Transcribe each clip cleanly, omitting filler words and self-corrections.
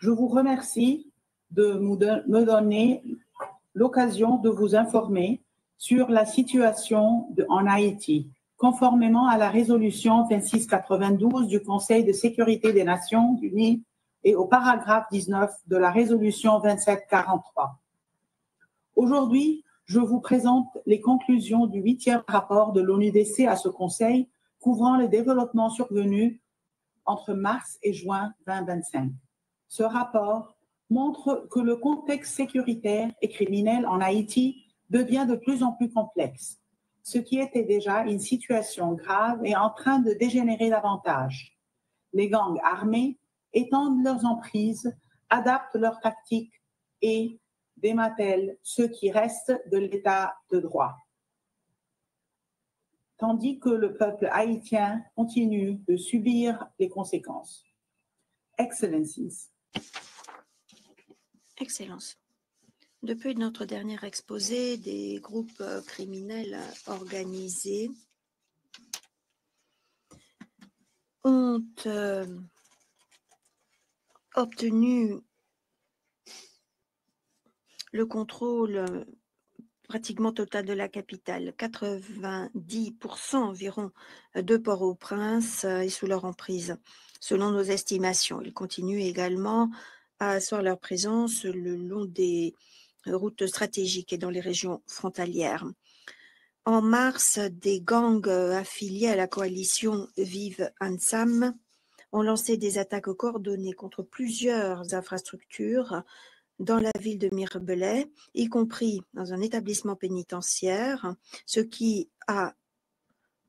Je vous remercie de me donner l'occasion de vous informer sur la situation en Haïti, conformément à la résolution 2692 du Conseil de sécurité des Nations Unies et au paragraphe 19 de la résolution 2743. Aujourd'hui, je vous présente les conclusions du 8e rapport de l'ONUDC à ce Conseil, couvrant les développements survenus entre mars et juin 2025. Ce rapport montre que le contexte sécuritaire et criminel en Haïti devient de plus en plus complexe, ce qui était déjà une situation grave et en train de dégénérer davantage. Les gangs armés étendent leurs emprises, adaptent leurs tactiques et démantèlent ceux qui restent de l'état de droit, tandis que le peuple haïtien continue de subir les conséquences. Excellencies. Excellence. Depuis notre dernier exposé, des groupes criminels organisés ont obtenu le contrôle pratiquement total de la capitale. 90% environ de Port-au-Prince est sous leur emprise, selon nos estimations. Ils continuent également à asseoir leur présence le long des routes stratégiques et dans les régions frontalières. En mars, des gangs affiliés à la coalition Vive Ansam ont lancé des attaques coordonnées contre plusieurs infrastructures dans la ville de Mirebalais, y compris dans un établissement pénitentiaire, ce qui a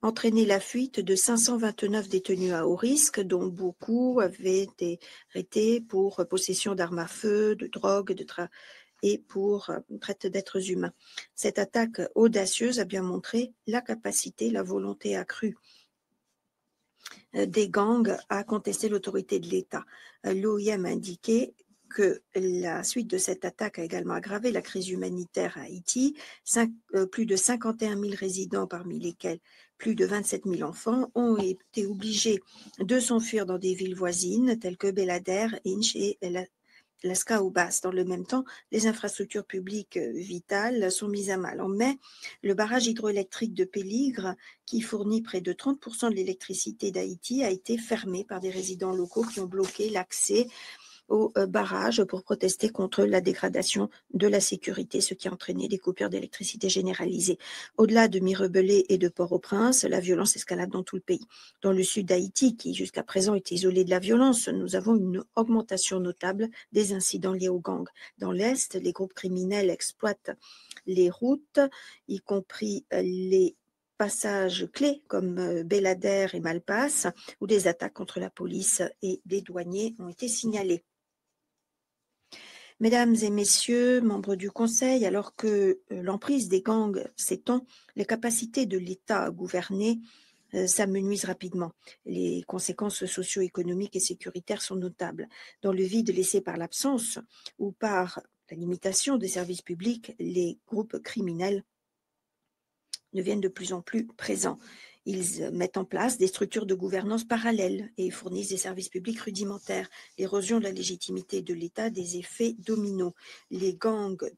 entraîné la fuite de 529 détenus à haut risque, dont beaucoup avaient été arrêtés pour possession d'armes à feu, de drogue, et pour traite d'êtres humains. Cette attaque audacieuse a bien montré la capacité, la volonté accrue des gangs à contester l'autorité de l'État. L'OIM a indiqué que la suite de cette attaque a également aggravé la crise humanitaire à Haïti. Plus de 51 000 résidents, parmi lesquels plus de 27 000 enfants, ont été obligés de s'enfuir dans des villes voisines telles que Belader, Inch et Las Caobas. Dans le même temps, les infrastructures publiques vitales sont mises à mal. En mai, le barrage hydroélectrique de Péligre, qui fournit près de 30% de l'électricité d'Haïti, a été fermé par des résidents locaux qui ont bloqué l'accès au barrage pour protester contre la dégradation de la sécurité, ce qui a entraîné des coupures d'électricité généralisées. Au-delà de Mirebalais et de Port-au-Prince, la violence escalade dans tout le pays. Dans le sud d'Haïti, qui jusqu'à présent était isolé de la violence, nous avons une augmentation notable des incidents liés aux gangs. Dans l'Est, les groupes criminels exploitent les routes, y compris les passages clés comme Belader et Malpasse, où des attaques contre la police et des douaniers ont été signalées. Mesdames et messieurs, membres du Conseil, alors que l'emprise des gangs s'étend, les capacités de l'État à gouverner s'amenuisent rapidement. Les conséquences socio-économiques et sécuritaires sont notables. Dans le vide laissé par l'absence ou par la limitation des services publics, les groupes criminels deviennent de plus en plus présents. Ils mettent en place des structures de gouvernance parallèles et fournissent des services publics rudimentaires. L'érosion de la légitimité de l'État a des effets dominos. Les gangs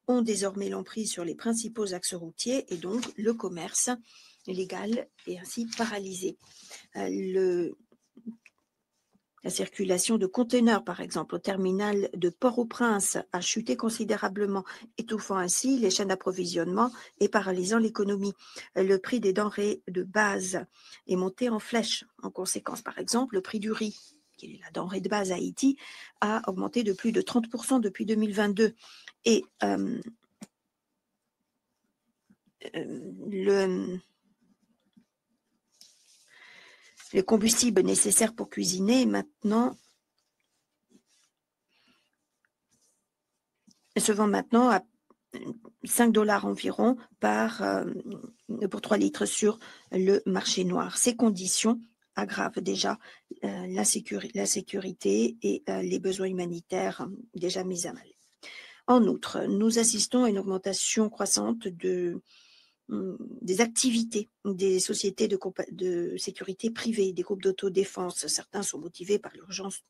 ont désormais l'emprise sur les principaux axes routiers et donc le commerce légal est ainsi paralysé. La circulation de conteneurs, par exemple, au terminal de Port-au-Prince a chuté considérablement, étouffant ainsi les chaînes d'approvisionnement et paralysant l'économie. Le prix des denrées de base est monté en flèche. En conséquence, par exemple, le prix du riz, qui est la denrée de base à Haïti, a augmenté de plus de 30% depuis 2022. Et le combustible nécessaire pour cuisiner maintenant se vend maintenant à 5 $ environ pour 3 litres sur le marché noir. Ces conditions aggravent déjà la sécurité et les besoins humanitaires déjà mis à mal. En outre, nous assistons à une augmentation croissante des activités des sociétés de sécurité privées, des groupes d'autodéfense. Certains sont motivés par l'urgence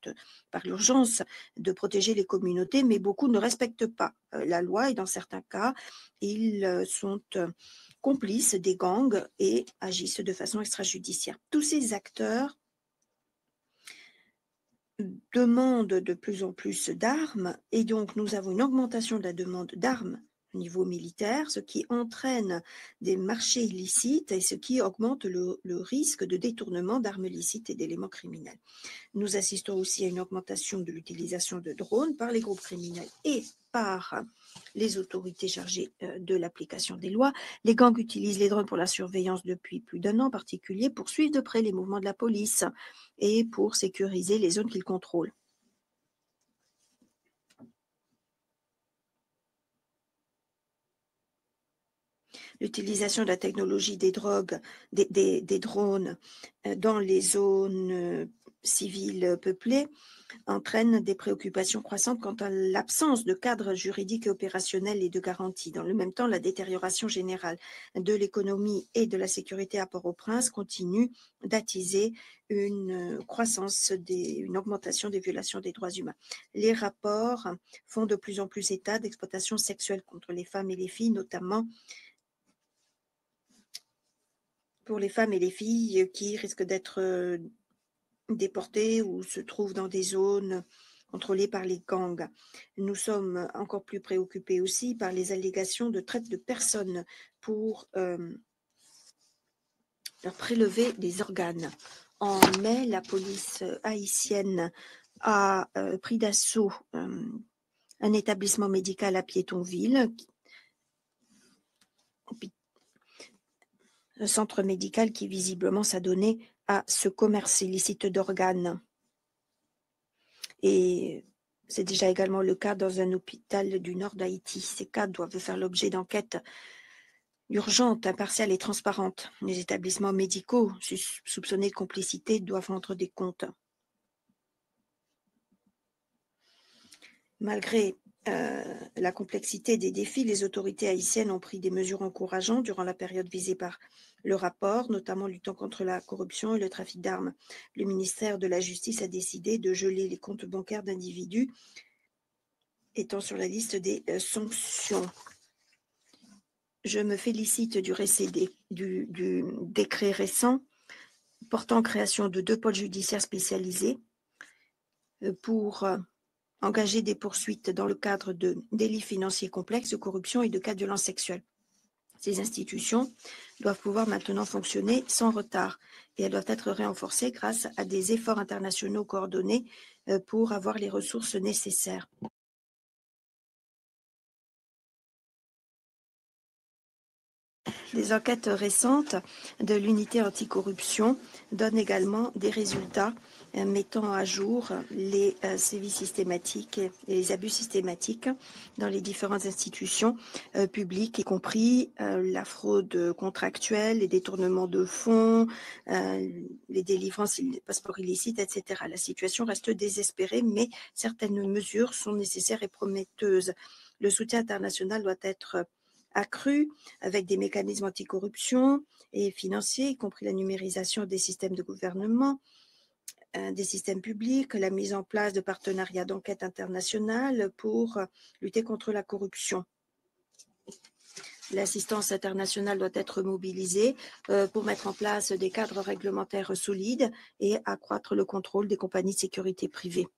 de protéger les communautés, mais beaucoup ne respectent pas la loi et dans certains cas, ils sont complices des gangs et agissent de façon extrajudiciaire. Tous ces acteurs demandent de plus en plus d'armes et donc nous avons une augmentation de la demande d'armes au niveau militaire, ce qui entraîne des marchés illicites et ce qui augmente le risque de détournement d'armes licites et d'éléments criminels. Nous assistons aussi à une augmentation de l'utilisation de drones par les groupes criminels et par les autorités chargées de l'application des lois. Les gangs utilisent les drones pour la surveillance depuis plus d'1 an en particulier, pour suivre de près les mouvements de la police et pour sécuriser les zones qu'ils contrôlent. L'utilisation de la technologie des drones dans les zones civiles peuplées entraîne des préoccupations croissantes quant à l'absence de cadre juridique et opérationnel et de garantie. Dans le même temps, la détérioration générale de l'économie et de la sécurité à Port-au-Prince continue d'attiser une augmentation des violations des droits humains. Les rapports font de plus en plus état d'exploitation sexuelle contre les femmes et les filles, notamment pour les femmes et les filles qui risquent d'être déportés ou se trouvent dans des zones contrôlées par les gangs. Nous sommes encore plus préoccupés aussi par les allégations de traite de personnes pour leur prélever des organes. En mai, la police haïtienne a pris d'assaut un établissement médical à Piétonville, un centre médical qui visiblement s'adonnait à ce commerce illicite d'organes. Et c'est déjà également le cas dans un hôpital du nord d'Haïti. Ces cas doivent faire l'objet d'enquêtes urgentes, impartiales et transparentes. Les établissements médicaux soupçonnés de complicité doivent rendre des comptes. Malgré la complexité des défis, les autorités haïtiennes ont pris des mesures encourageantes durant la période visée par le rapport, notamment luttant contre la corruption et le trafic d'armes. Le ministère de la Justice a décidé de geler les comptes bancaires d'individus étant sur la liste des sanctions. Je me félicite du décret récent portant création de 2 pôles judiciaires spécialisés pour engager des poursuites dans le cadre de délits financiers complexes, de corruption et de cas de violence sexuelle. Ces institutions doivent pouvoir maintenant fonctionner sans retard et elles doivent être renforcées grâce à des efforts internationaux coordonnés pour avoir les ressources nécessaires. Des enquêtes récentes de l'unité anticorruption donnent également des résultats mettant à jour les sévices systématiques et les abus systématiques dans les différentes institutions publiques, y compris la fraude contractuelle, les détournements de fonds, les délivrances, les passeports illicites, etc. La situation reste désespérée, mais certaines mesures sont nécessaires et prometteuses. Le soutien international doit être accru avec des mécanismes anticorruption et financiers, y compris la numérisation des systèmes de gouvernement, des systèmes publics, la mise en place de partenariats d'enquête internationale pour lutter contre la corruption. L'assistance internationale doit être mobilisée pour mettre en place des cadres réglementaires solides et accroître le contrôle des compagnies de sécurité privées.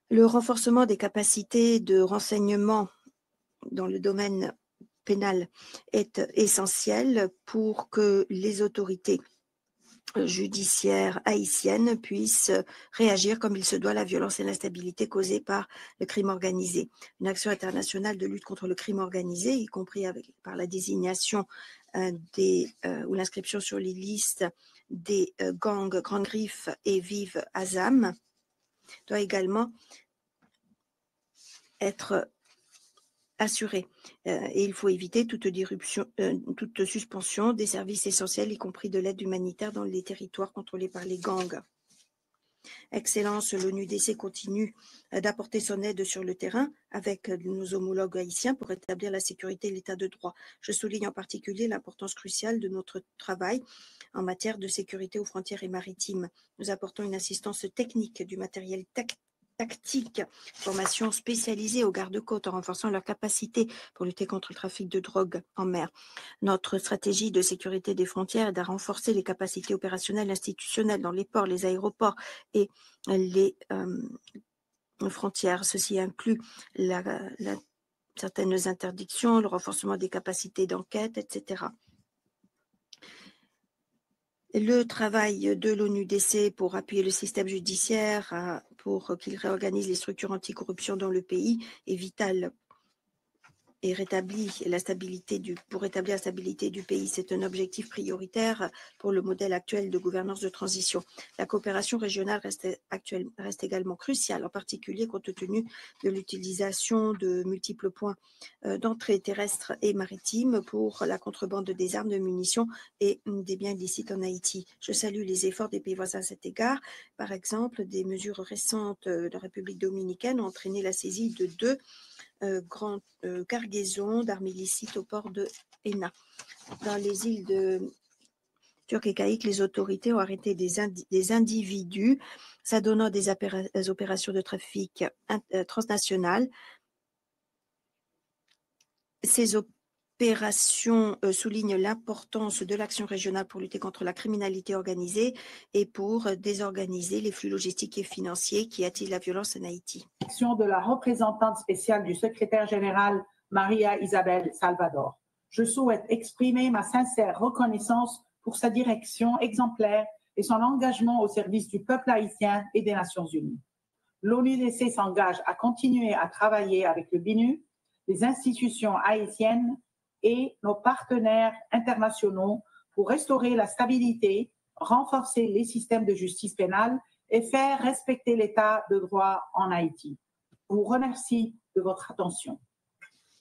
Le renforcement des capacités de renseignement dans le domaine pénal est essentiel pour que les autorités judiciaires haïtiennes puissent réagir comme il se doit à la violence et l'instabilité causée par le crime organisé. Une action internationale de lutte contre le crime organisé, y compris par la désignation ou l'inscription sur les listes des gangs Grande Griffe et Vive Azam, doit également être assurée. Et il faut éviter toute suspension des services essentiels, y compris de l'aide humanitaire dans les territoires contrôlés par les gangs. Excellence, l'ONUDC continue d'apporter son aide sur le terrain avec nos homologues haïtiens pour rétablir la sécurité et l'état de droit. Je souligne en particulier l'importance cruciale de notre travail en matière de sécurité aux frontières et maritimes. Nous apportons une assistance technique, du matériel tactique, formation spécialisée aux gardes-côtes en renforçant leur capacité pour lutter contre le trafic de drogue en mer. Notre stratégie de sécurité des frontières est de renforcer les capacités opérationnelles institutionnelles dans les ports, les aéroports et les frontières. Ceci inclut certaines interdictions, le renforcement des capacités d'enquête, etc. Le travail de l'ONUDC pour appuyer le système judiciaire, pour qu'il réorganise les structures anticorruption dans le pays est vital et pour rétablir la stabilité du pays. C'est un objectif prioritaire pour le modèle actuel de gouvernance de transition. La coopération régionale reste également cruciale, en particulier compte tenu de l'utilisation de multiples points d'entrée terrestres et maritimes pour la contrebande des armes, de munitions et des biens illicites en Haïti. Je salue les efforts des pays voisins à cet égard. Par exemple, des mesures récentes de la République dominicaine ont entraîné la saisie de 2 grandes cargaisons d'armes illicites au port de Henna. Dans les îles de Turques et Caïques, les autorités ont arrêté des individus s'adonnant des opérations de trafic transnationales. Ces opérations soulignent l'importance de l'action régionale pour lutter contre la criminalité organisée et pour désorganiser les flux logistiques et financiers qui attisent la violence en Haïti. De la représentante spéciale du secrétaire général Maria Isabel Salvador. Je souhaite exprimer ma sincère reconnaissance pour sa direction exemplaire et son engagement au service du peuple haïtien et des Nations Unies. L'ONUDC s'engage à continuer à travailler avec le BINU, les institutions haïtiennes et nos partenaires internationaux pour restaurer la stabilité, renforcer les systèmes de justice pénale et faire respecter l'état de droit en Haïti. Je vous remercie de votre attention.